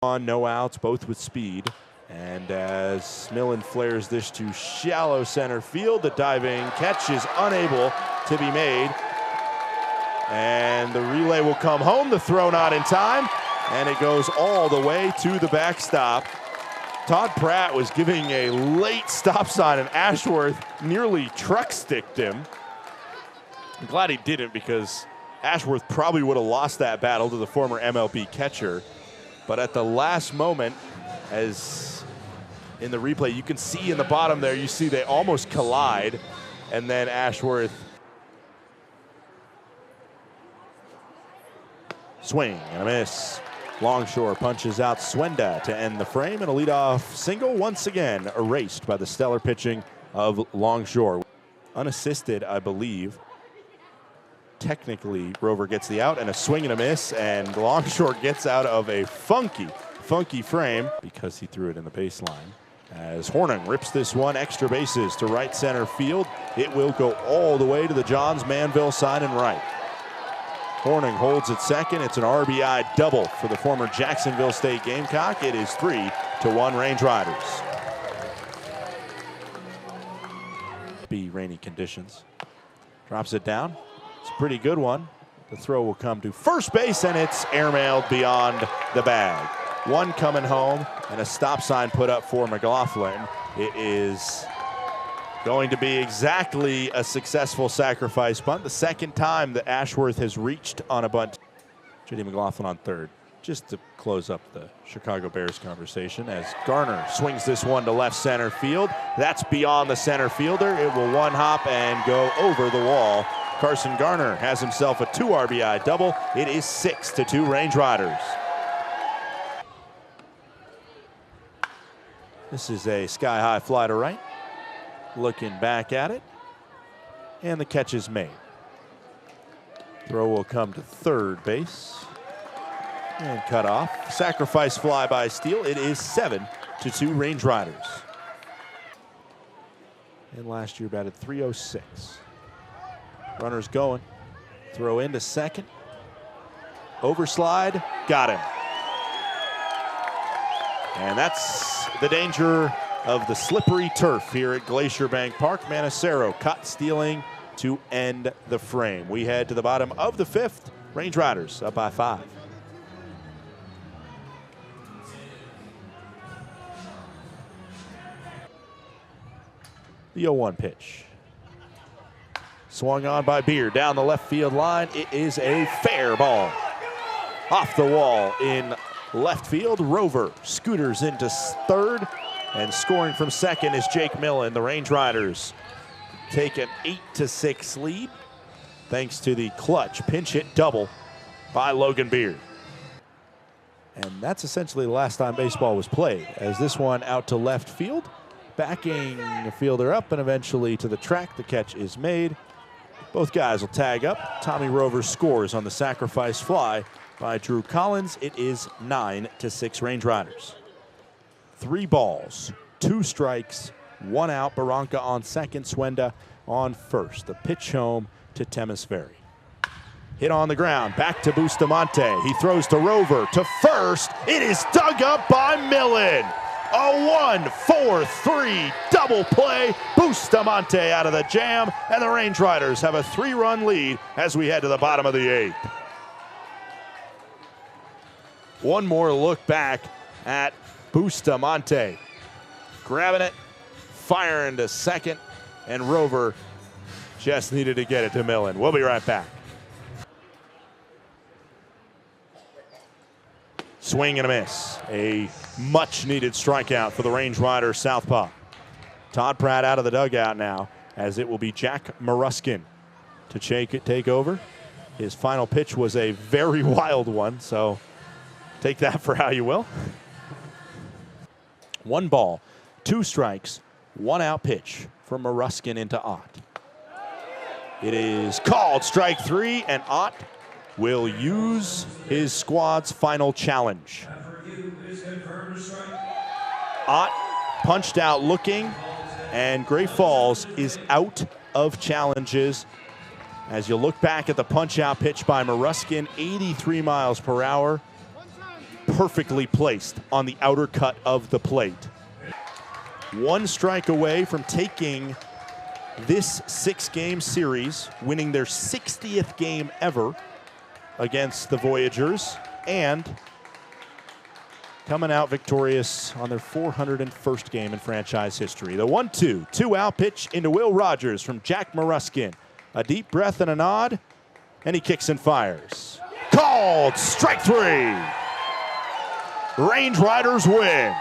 On, no outs, both with speed. And as Millen flares this to shallow center field, the diving catch is unable to be made. And the relay will come home, the throw not in time, and it goes all the way to the backstop. Todd Pratt was giving a late stop sign, and Ashworth nearly truck sticked him. I'm glad he didn't, because Ashworth probably would have lost that battle to the former MLB catcher. But at the last moment, as in the replay, you can see in the bottom there, you see they almost collide, and then Ashworth swing and a miss. Longshore punches out Swenda to end the frame, and a leadoff single once again erased by the stellar pitching of Longshore. Unassisted, I believe. Technically, Rover gets the out, and a swing and a miss, and Longshore gets out of a funky frame because he threw it in the baseline. As Hornung rips this one extra bases to right center field, it will go all the way to the Johns Manville side and right. Hornung holds at second. It's an RBI double for the former Jacksonville State Gamecock. It is 3-1 Range Riders. Be rainy conditions. Drops it down. It's a pretty good one. The throw will come to first base, and it's airmailed beyond the bag. One coming home, and a stop sign put up for McLaughlin. It is going to be exactly a successful sacrifice bunt. The second time that Ashworth has reached on a bunt. J.D. McLaughlin on third, just to close up the Chicago Bears conversation, as Garner swings this one to left center field. That's beyond the center fielder. It will one hop and go over the wall. Carson Garner has himself a 2 RBI double. It is 6-2 Range Riders. This is a sky-high fly to right. Looking back at it, and the catch is made. Throw will come to third base and cut off. Sacrifice fly by steal. It is 7-2 Range Riders. And last year batted .306. Runners going. Throw into second. Overslide. Got him. And that's the danger of the slippery turf here at Glacier Bank Park. Manacero caught stealing to end the frame. We head to the bottom of the fifth. Range Riders up by 5. The 0-1 pitch. Swung on by Beard down the left field line. It is a fair ball. Off the wall in left field. Rover scooters into third, and scoring from second is Jake Millen. The Range Riders take an 8-6 lead thanks to the clutch pinch hit double by Logan Beard. And that's essentially the last time baseball was played, as this one out to left field, backing the fielder up and eventually to the track. The catch is made. Both guys will tag up. Tommy Rover scores on the sacrifice fly by Drew Collins. It is 9-6 Range Riders. 3 balls, 2 strikes, 1 out. Barranca on second, Swenda on first. The pitch home to Temisveri. Hit on the ground, back to Bustamante. He throws to Rover, to first. It is dug up by Millen. A 1-4-3 double play. Bustamante out of the jam, and the Range Riders have a 3-run lead as we head to the bottom of the 8th. One more look back at Bustamante. Grabbing it, firing to second, and Rover just needed to get it to Millen. We'll be right back. Swing and a miss. A much-needed strikeout for the Range Rider southpaw. Todd Pratt out of the dugout now, as it will be Jack Maruskin to take over. His final pitch was a very wild one, so take that for how you will. 1 ball, 2 strikes, 1 out pitch from Maruskin into Ott. It is called strike 3, and Ott will use his squad's final challenge. Ott punched out looking, and Great Falls is out of challenges. As you look back at the punch-out pitch by Maruskin, 83 miles per hour. perfectly placed on the outer cut of the plate. One strike away from taking this 6-game series, winning their 60th game ever against the Voyagers, and coming out victorious on their 401st game in franchise history. The 1-2, 2-out pitch into Will Rogers from Jack Maruskin. A deep breath and a nod, and he kicks and fires. Called strike 3. Range Riders win.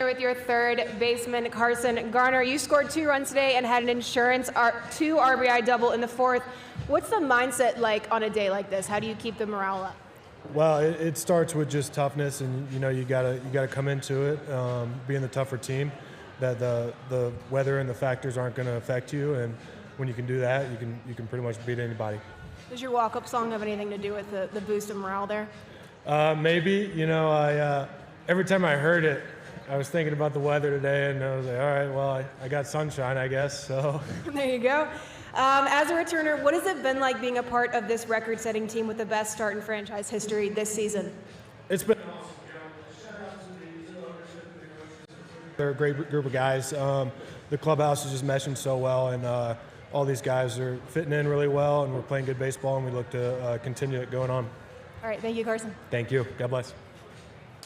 With your third baseman, Carson Garner. You scored 2 runs today and had an insurance 2 RBI double in the 4th. What's the mindset like on a day like this? How do you keep the morale up? Well, it starts with just toughness, and you gotta come into it being the tougher team. That the weather and the factors aren't going to affect you, and when you can do that, you can pretty much beat anybody. Does your walk-up song have anything to do with the boost of morale there? Maybe. I every time I heard it, I was thinking about the weather today, and I was like, all right, well, I got sunshine, I guess. So there you go. As a returner, what has it been like being a part of this record-setting team with the best start in franchise history this season? It's been awesome. They're a great group of guys. The clubhouse is just meshing so well, and all these guys are fitting in really well, and we're playing good baseball, and we look to continue it going on. All right, thank you, Carson. Thank you. God bless.